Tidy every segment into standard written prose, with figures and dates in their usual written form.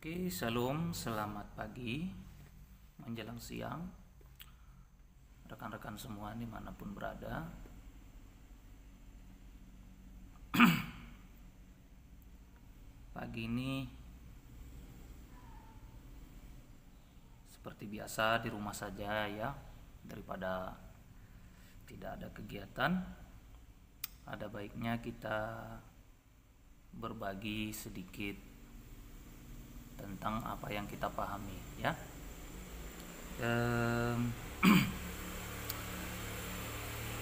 Oke, Shalom, selamat pagi menjelang siang rekan-rekan semua dimanapun berada. Pagi ini seperti biasa di rumah saja ya, daripada tidak ada kegiatan, ada baiknya kita berbagi sedikit tentang apa yang kita pahami ya.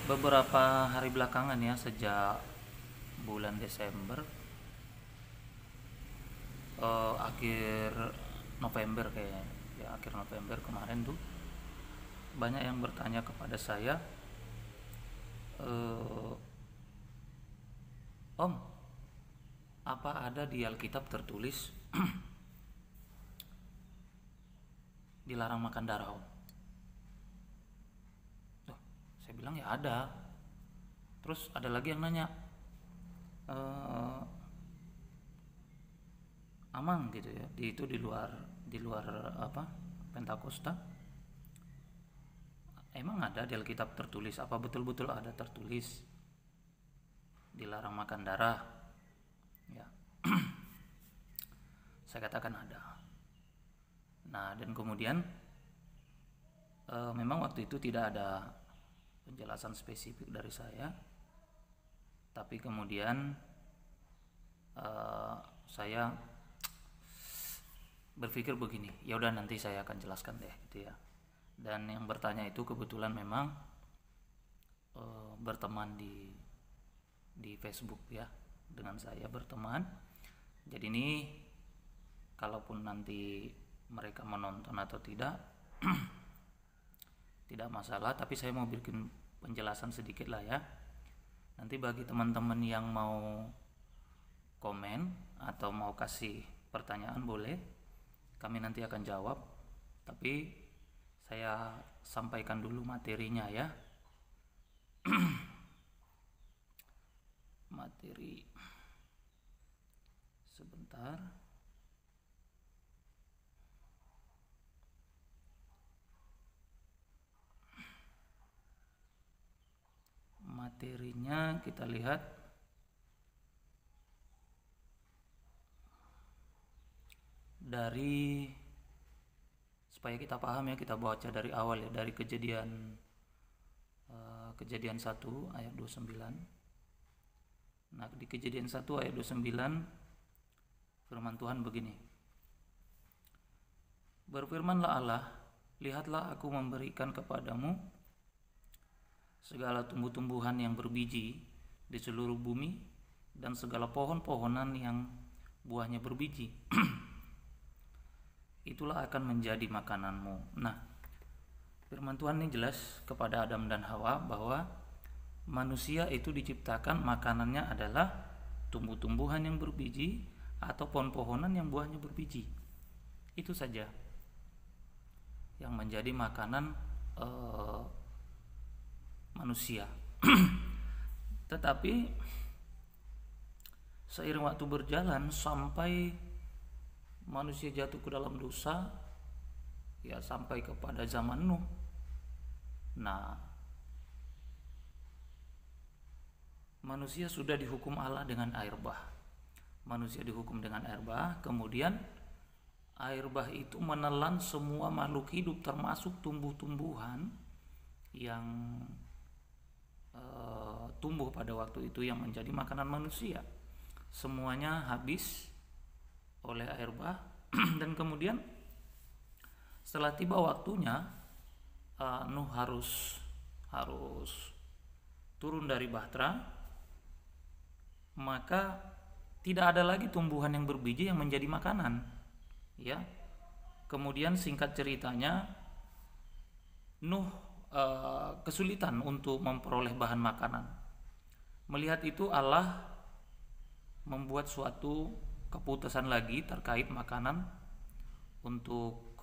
Beberapa hari belakangan ya, sejak bulan Desember, akhir November kayaknya ya, akhir November kemarin tuh banyak yang bertanya kepada saya, Om, apa ada di Alkitab tertulis dilarang makan darah, Om? Loh, saya bilang ya ada. Terus ada lagi yang nanya, Amang gitu ya, itu di luar apa, Pentakosta, emang ada di Alkitab tertulis, apa betul-betul ada tertulis dilarang makan darah ya? Saya katakan ada. Nah, dan kemudian memang waktu itu tidak ada penjelasan spesifik dari saya, tapi kemudian saya berpikir begini, ya udah nanti saya akan jelaskan deh gitu ya. Dan yang bertanya itu kebetulan memang berteman di Facebook ya, dengan saya berteman. Jadi ini kalaupun nanti mereka menonton atau tidak tidak masalah, tapi saya mau bikin penjelasan sedikit lah ya. Nanti bagi teman-teman yang mau komen atau mau kasih pertanyaan boleh, kami nanti akan jawab, tapi saya sampaikan dulu materinya ya. Materi sebentar. Materinya kita lihat dari, supaya kita paham ya, kita baca dari awal ya, dari kejadian 1 ayat 29. Nah, di kejadian 1 ayat 29 firman Tuhan begini, berfirmanlah Allah, lihatlah aku memberikan kepadamu segala tumbuh-tumbuhan yang berbiji di seluruh bumi dan segala pohon-pohonan yang buahnya berbiji. Itulah akan menjadi makananmu. Nah, firman Tuhan ini jelas kepada Adam dan Hawa bahwa manusia itu diciptakan makanannya adalah tumbuh-tumbuhan yang berbiji atau pohon-pohonan yang buahnya berbiji. Itu saja yang menjadi makanan manusia. Tetapi seiring waktu berjalan sampai manusia jatuh ke dalam dosa ya, sampai kepada zaman Nuh. Nah, manusia sudah dihukum Allah dengan air bah. Manusia dihukum dengan air bah, kemudian air bah itu menelan semua makhluk hidup termasuk tumbuh-tumbuhan yang tumbuh pada waktu itu yang menjadi makanan manusia. Semuanya habis oleh air bah. Dan kemudian setelah tiba waktunya, Nuh harus turun dari bahtera, maka tidak ada lagi tumbuhan yang berbiji yang menjadi makanan ya. Kemudian singkat ceritanya, Nuh kesulitan untuk memperoleh bahan makanan. Melihat itu Allah membuat suatu keputusan lagi terkait makanan untuk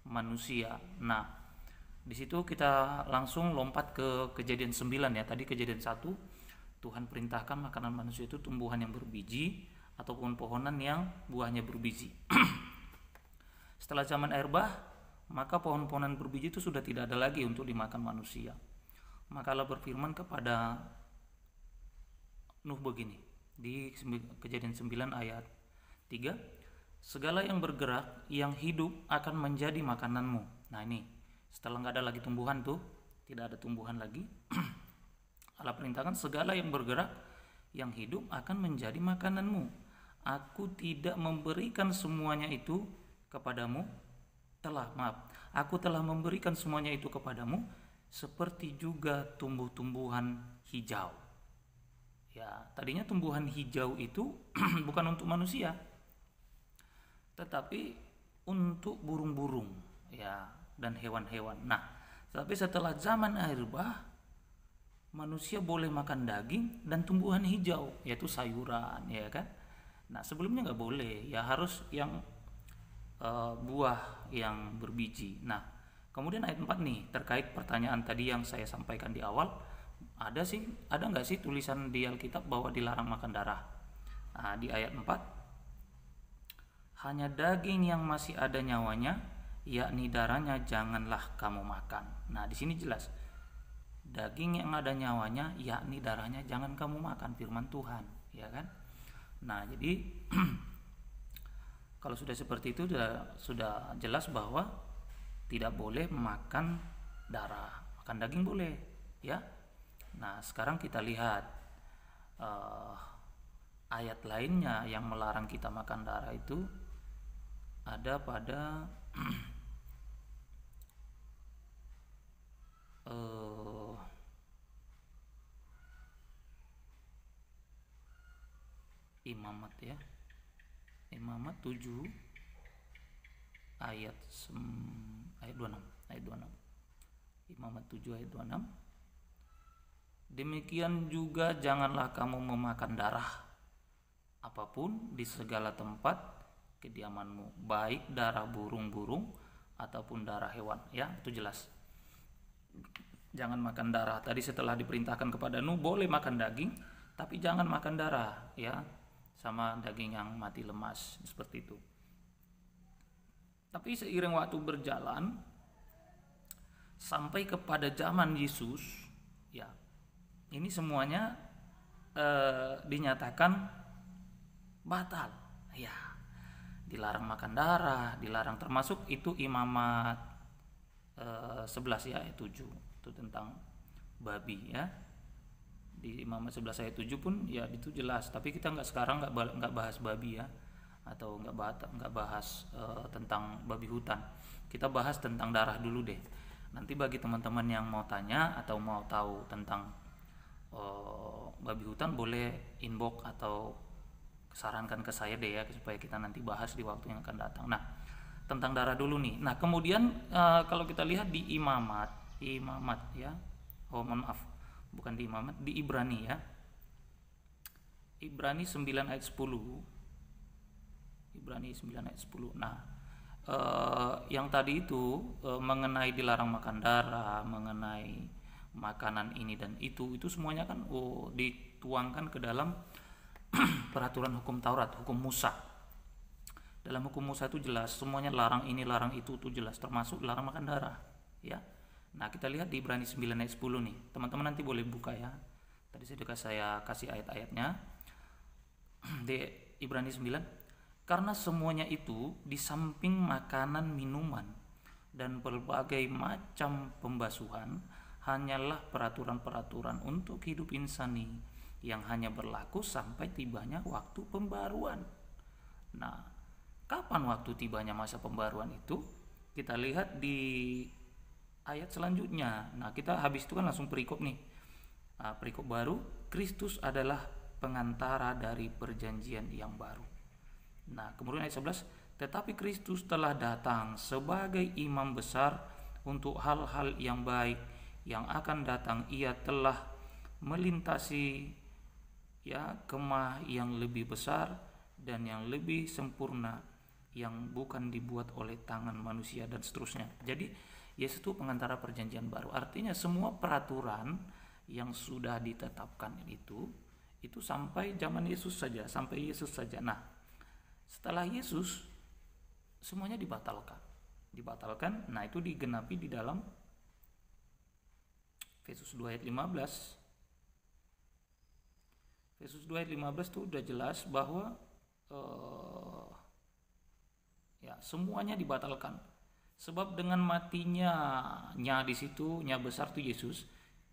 manusia. Nah, di situ kita langsung lompat ke kejadian 9 ya. Tadi kejadian 1, Tuhan perintahkan makanan manusia itu tumbuhan yang berbiji ataupun pohonan yang buahnya berbiji. Setelah zaman air bah, maka pohon-pohonan berbiji itu sudah tidak ada lagi untuk dimakan manusia. Maka Allah berfirman kepada Nuh begini di Kejadian 9 ayat 3, segala yang bergerak, yang hidup akan menjadi makananmu. Nah ini, setelah nggak ada lagi tumbuhan tuh, tidak ada tumbuhan lagi, Allah perintahkan segala yang bergerak, yang hidup akan menjadi makananmu. Aku tidak memberikan semuanya itu kepadamu, aku telah memberikan semuanya itu kepadamu, seperti juga tumbuh-tumbuhan hijau. Ya, tadinya tumbuhan hijau itu bukan untuk manusia, tetapi untuk burung-burung, ya, dan hewan-hewan. Nah, tapi setelah zaman air bah, manusia boleh makan daging dan tumbuhan hijau, yaitu sayuran, ya kan? Nah, sebelumnya nggak boleh, ya harus yang buah yang berbiji. Nah, kemudian ayat 4 nih, terkait pertanyaan tadi yang saya sampaikan di awal, ada nggak sih tulisan di Alkitab bahwa dilarang makan darah? Nah, di ayat 4, hanya daging yang masih ada nyawanya, yakni darahnya janganlah kamu makan. Nah, di sini jelas, daging yang ada nyawanya, yakni darahnya jangan kamu makan, firman Tuhan, ya kan? Nah, jadi kalau sudah seperti itu sudah jelas bahwa tidak boleh makan darah, makan daging boleh, ya. Nah, sekarang kita lihat ayat lainnya yang melarang kita makan darah itu ada pada Imamat, ya. Imamat 7 ayat 26. Imamat 7 ayat 26. Demikian juga janganlah kamu memakan darah apapun di segala tempat kediamanmu, baik darah burung-burung ataupun darah hewan, ya, itu jelas. Jangan makan darah. Tadi setelah diperintahkan kepada Nuh boleh makan daging, tapi jangan makan darah, ya, sama daging yang mati lemas, seperti itu. Tapi seiring waktu berjalan sampai kepada zaman Yesus, ya, ini semuanya dinyatakan batal, ya. Dilarang makan darah, dilarang, termasuk itu Imamat 11 ya ayat 7, itu tentang babi, ya. Di Imamat 11 ayat 7 pun ya itu jelas, tapi kita sekarang nggak bahas babi, ya, atau nggak bahas tentang babi hutan. Kita bahas tentang darah dulu deh. Nanti bagi teman-teman yang mau tanya atau mau tahu tentang babi hutan, boleh inbox atau sarankan ke saya deh, ya, supaya kita nanti bahas di waktu yang akan datang. Nah, tentang darah dulu nih. Nah, kemudian kalau kita lihat di Imamat, ya. Oh, mohon maaf. Bukan di Imamat, di Ibrani, ya. Ibrani 9 ayat 10. Ibrani 9 ayat 10. Nah, yang tadi itu mengenai dilarang makan darah, mengenai makanan ini dan itu semuanya kan dituangkan ke dalam peraturan hukum Taurat, hukum Musa. Dalam hukum Musa itu jelas, semuanya larang ini, larang itu jelas, termasuk larang makan darah, ya. Nah, kita lihat di Ibrani 9 ayat 10 nih. Teman-teman nanti boleh buka, ya. Tadi saya kasih ayat-ayatnya. Di Ibrani 9, karena semuanya itu di samping makanan, minuman, dan berbagai macam pembasuhan, hanyalah peraturan-peraturan untuk hidup insani yang hanya berlaku sampai tibanya waktu pembaruan. Nah, kapan waktu tibanya masa pembaruan itu? Kita lihat di ayat selanjutnya. Nah, kita habis itu kan langsung perikop nih. Perikop baru, Kristus adalah pengantara dari perjanjian yang baru. Nah, kemudian ayat 11, tetapi Kristus telah datang sebagai imam besar untuk hal-hal yang baik yang akan datang. Ia telah melintasi, ya, kemah yang lebih besar dan yang lebih sempurna, yang bukan dibuat oleh tangan manusia, dan seterusnya. Jadi Yesus itu pengantara perjanjian baru. Artinya semua peraturan yang sudah ditetapkan itu sampai zaman Yesus saja, sampai Yesus saja. Nah, setelah Yesus semuanya dibatalkan. Nah, itu digenapi di dalam Efesus 2 ayat 15. Efesus 2 ayat 15 itu udah jelas bahwa ya semuanya dibatalkan. Sebab dengan matinya di situ nya besar tuh Yesus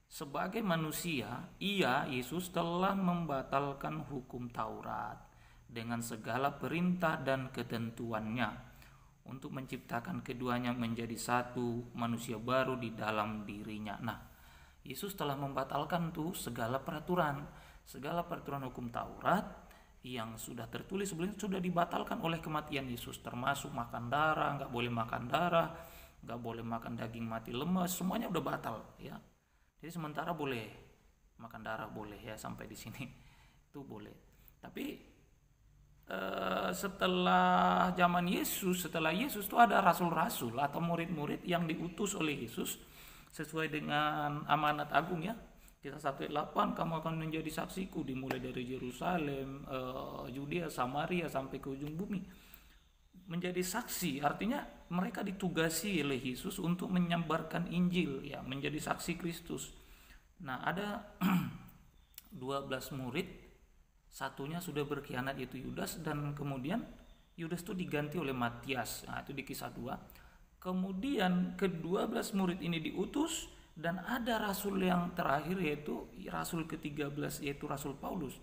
sebagai manusia, Yesus telah membatalkan hukum Taurat dengan segala perintah dan ketentuannya untuk menciptakan keduanya menjadi satu manusia baru di dalam dirinya. Nah, Yesus telah membatalkan tuh segala peraturan hukum Taurat yang sudah tertulis sebelumnya, sudah dibatalkan oleh kematian Yesus, termasuk makan darah, nggak boleh makan darah, nggak boleh makan daging mati lemas, semuanya udah batal ya. Jadi sementara boleh makan darah, boleh ya, sampai di sini itu boleh. Tapi setelah zaman Yesus, setelah Yesus itu ada rasul-rasul atau murid-murid yang diutus oleh Yesus sesuai dengan amanat agung ya. Kisah 1:8, kamu akan menjadi saksiku dimulai dari Yerusalem, Yudea, Samaria sampai ke ujung bumi. Menjadi saksi artinya mereka ditugasi oleh Yesus untuk menyebarkan Injil ya, menjadi saksi Kristus. Nah, ada 12 murid, satunya sudah berkhianat yaitu Yudas, dan kemudian Yudas itu diganti oleh Matias. Nah, itu di Kisah 2. Kemudian ke-12 murid ini diutus, dan ada rasul yang terakhir yaitu rasul ke-13 yaitu Rasul Paulus.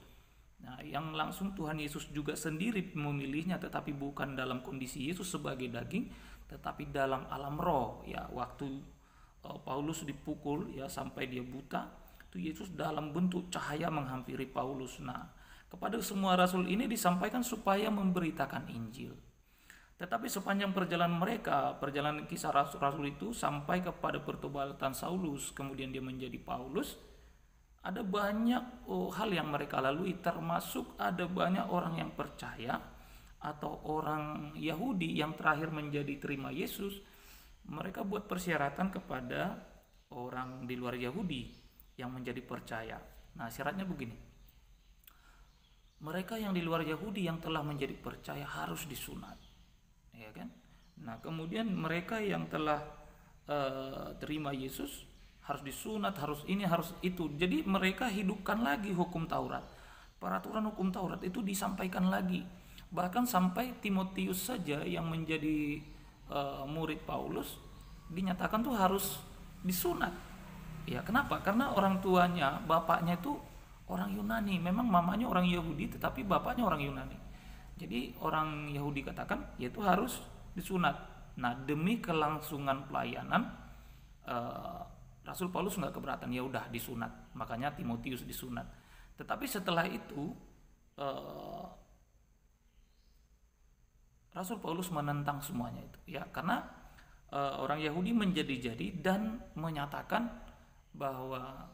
Nah, yang langsung Tuhan Yesus juga sendiri memilihnya, tetapi bukan dalam kondisi Yesus sebagai daging, tetapi dalam alam roh ya. Waktu Paulus dipukul ya sampai dia buta, itu Yesus dalam bentuk cahaya menghampiri Paulus. Nah, kepada semua rasul ini disampaikan supaya memberitakan Injil. Tetapi sepanjang perjalanan kisah rasul-rasul itu sampai kepada pertobatan Saulus, kemudian dia menjadi Paulus, ada banyak hal yang mereka lalui, termasuk ada banyak orang yang percaya atau orang Yahudi yang terakhir menjadi terima Yesus. Mereka buat persyaratan kepada orang di luar Yahudi yang menjadi percaya. Nah, syaratnya begini. Mereka yang di luar Yahudi yang telah menjadi percaya harus disunat. Ya kan? Nah, kemudian mereka yang telah terima Yesus harus disunat, harus ini, harus itu. Jadi mereka hidupkan lagi hukum Taurat. Peraturan hukum Taurat itu disampaikan lagi. Bahkan sampai Timotius saja yang menjadi murid Paulus dinyatakan tuh harus disunat. Ya, kenapa? Karena orang tuanya, bapaknya itu orang Yunani. Memang mamanya orang Yahudi tetapi bapaknya orang Yunani. Jadi orang Yahudi katakan yaitu harus disunat. Nah, demi kelangsungan pelayanan Rasul Paulus nggak keberatan, ya udah disunat. Makanya Timotius disunat. Tetapi setelah itu Rasul Paulus menentang semuanya itu ya, karena orang Yahudi menjadi-jadi dan menyatakan bahwa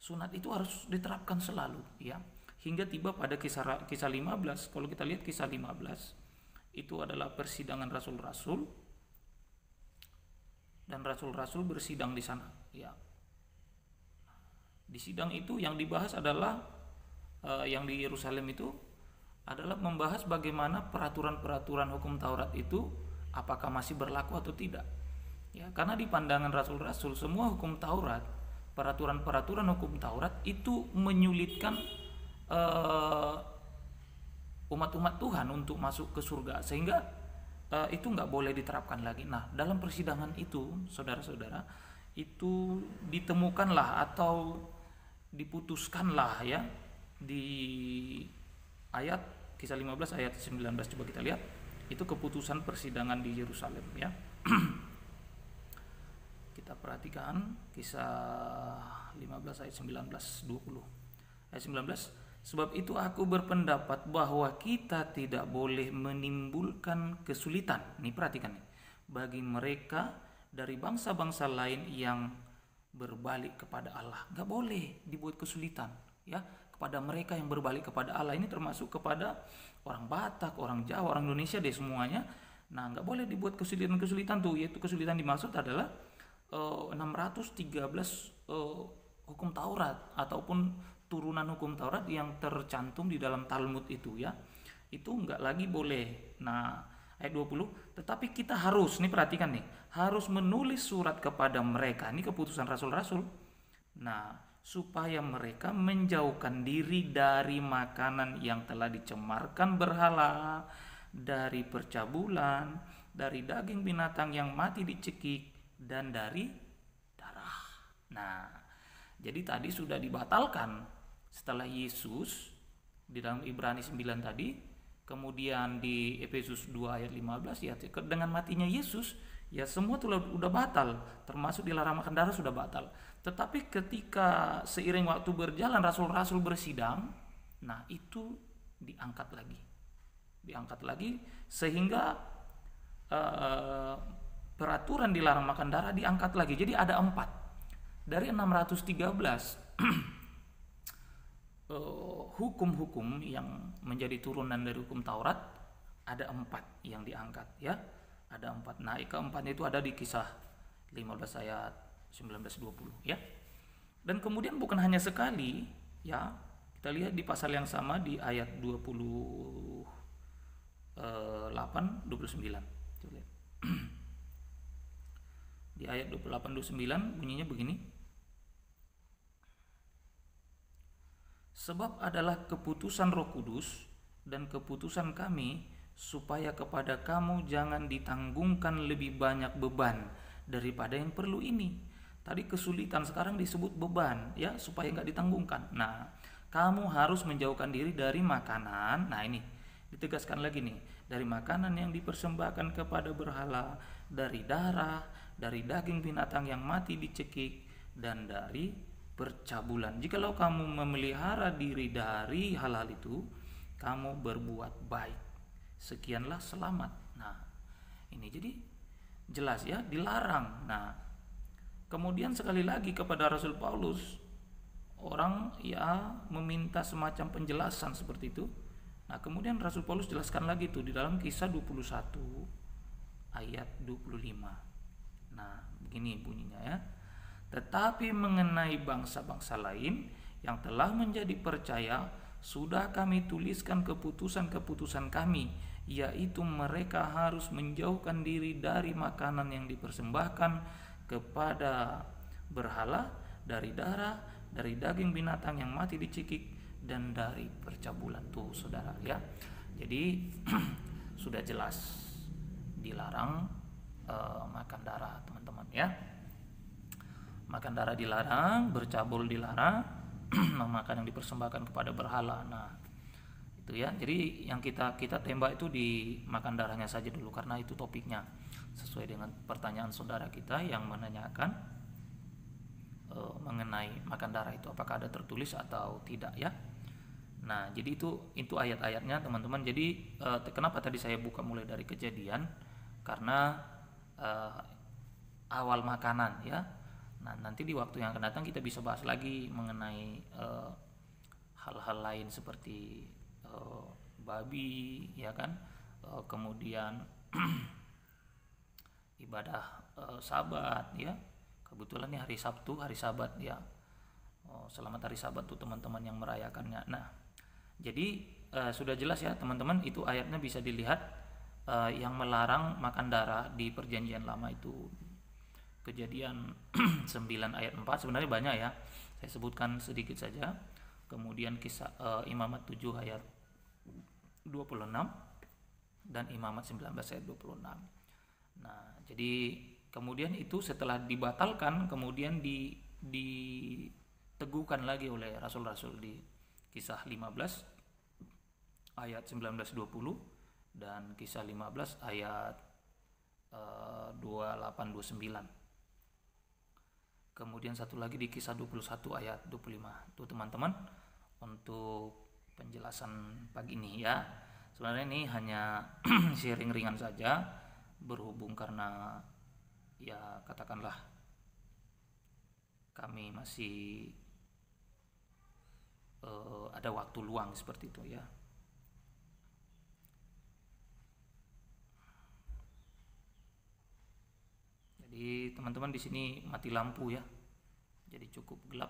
sunat itu harus diterapkan selalu ya. Hingga tiba pada kisah 15. Kalau kita lihat kisah 15 itu adalah persidangan rasul-rasul, dan rasul-rasul bersidang di sana ya. Di sidang itu yang dibahas adalah yang di Yerusalem itu adalah membahas bagaimana peraturan-peraturan hukum Taurat itu apakah masih berlaku atau tidak ya. Karena di pandangan rasul-rasul semua hukum Taurat, peraturan-peraturan hukum Taurat itu menyulitkan umat-umat Tuhan untuk masuk ke surga, sehingga itu nggak boleh diterapkan lagi. Nah, dalam persidangan itu, saudara-saudara, itu ditemukanlah atau diputuskanlah ya di ayat kisah 15 ayat 19. Coba kita lihat, itu keputusan persidangan di Yerusalem ya. Kita perhatikan kisah 15 ayat 19, 20. Ayat 19, sebab itu aku berpendapat bahwa kita tidak boleh menimbulkan kesulitan. Nih perhatikan nih, bagi mereka dari bangsa-bangsa lain yang berbalik kepada Allah. Gak boleh dibuat kesulitan ya kepada mereka yang berbalik kepada Allah. Ini termasuk kepada orang Batak, orang Jawa, orang Indonesia deh semuanya. Nah, gak boleh dibuat kesulitan-kesulitan tuh. Yaitu kesulitan dimaksud adalah 613 hukum Taurat ataupun turunan hukum Taurat yang tercantum di dalam Talmud itu ya. Itu enggak lagi boleh. Nah, ayat 20, tetapi kita harus, nih perhatikan nih, harus menulis surat kepada mereka, ini keputusan rasul-rasul. Nah, supaya mereka menjauhkan diri dari makanan yang telah dicemarkan berhala, dari percabulan, dari daging binatang yang mati dicekik, dan dari darah. Nah, jadi tadi sudah dibatalkan setelah Yesus di dalam Ibrani 9 tadi, kemudian di Efesus 2 ayat 15 ya, dengan matinya Yesus ya semua itu udah batal, termasuk dilarang makan darah sudah batal. Tetapi ketika seiring waktu berjalan rasul-rasul bersidang, nah itu diangkat lagi sehingga peraturan dilarang makan darah diangkat lagi. Jadi ada 4 dari 613 hukum-hukum yang menjadi turunan dari hukum Taurat, ada 4 yang diangkat ya, ada 4. Nah, keempatnya itu ada di Kisah 15 ayat 19-20 ya. Dan kemudian bukan hanya sekali ya, kita lihat di pasal yang sama di ayat 28-29. Coba lihat. Di ayat 28-29 bunyinya begini. Sebab adalah keputusan Roh Kudus dan keputusan kami supaya kepada kamu jangan ditanggungkan lebih banyak beban daripada yang perlu ini. Tadi kesulitan, sekarang disebut beban ya, supaya nggak ditanggungkan. Nah, kamu harus menjauhkan diri dari makanan. Nah, ini ditegaskan lagi nih, dari makanan yang dipersembahkan kepada berhala, dari darah, dari daging binatang yang mati dicekik, dan dari percabulan. Jikalau kamu memelihara diri dari hal-hal itu, kamu berbuat baik, sekianlah selamat. Nah, ini jadi jelas ya, dilarang. Nah, kemudian sekali lagi kepada Rasul Paulus, orang ya meminta semacam penjelasan seperti itu. Nah, kemudian Rasul Paulus jelaskan lagi itu di dalam Kisah 21 ayat 25. Nah, begini bunyinya ya. Tetapi mengenai bangsa-bangsa lain yang telah menjadi percaya, sudah kami tuliskan keputusan-keputusan kami, yaitu mereka harus menjauhkan diri dari makanan yang dipersembahkan kepada berhala, dari darah, dari daging binatang yang mati dicekik, dan dari percabulan. Tuh saudara ya, jadi sudah jelas dilarang makan darah teman-teman ya. Makan darah dilarang, bercabul dilarang, memakan yang dipersembahkan kepada berhala. Nah, itu ya. Jadi yang kita tembak itu di makan darahnya saja dulu, karena itu topiknya sesuai dengan pertanyaan saudara kita yang menanyakan mengenai makan darah itu apakah ada tertulis atau tidak ya. Nah, jadi itu ayat-ayatnya teman-teman. Jadi kenapa tadi saya buka mulai dari Kejadian, karena awal makanan ya. Nah, nanti di waktu yang akan datang kita bisa bahas lagi mengenai hal-hal lain seperti babi ya kan, kemudian ibadah Sabat ya. Kebetulan nih hari Sabtu, hari Sabat ya. Selamat hari Sabat tuh teman-teman yang merayakannya. Nah, jadi sudah jelas ya teman-teman, itu ayatnya bisa dilihat yang melarang makan darah di Perjanjian Lama itu Kejadian 9 ayat 4, sebenarnya banyak ya, saya sebutkan sedikit saja. Kemudian Kisah Imamat 7 ayat 26 dan Imamat 19 ayat 26. Nah, jadi kemudian itu setelah dibatalkan, kemudian diteguhkan lagi oleh rasul-rasul di Kisah 15 ayat 19-20 dan Kisah 15 ayat 28-29. Kemudian satu lagi di Kisah 21 ayat 25. Tuh teman-teman, untuk penjelasan pagi ini ya. Sebenarnya ini hanya sharing ringan saja, berhubung karena ya katakanlah kami masih ada waktu luang seperti itu ya. Jadi teman-teman di sini mati lampu ya, jadi cukup gelap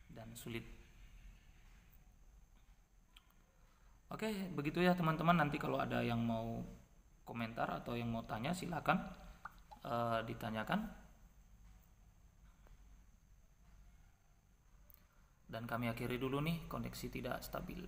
dan sulit. Oke, begitu ya teman-teman. Nanti kalau ada yang mau komentar atau yang mau tanya silakan ditanyakan. Dan kami akhiri dulu nih, koneksi tidak stabil.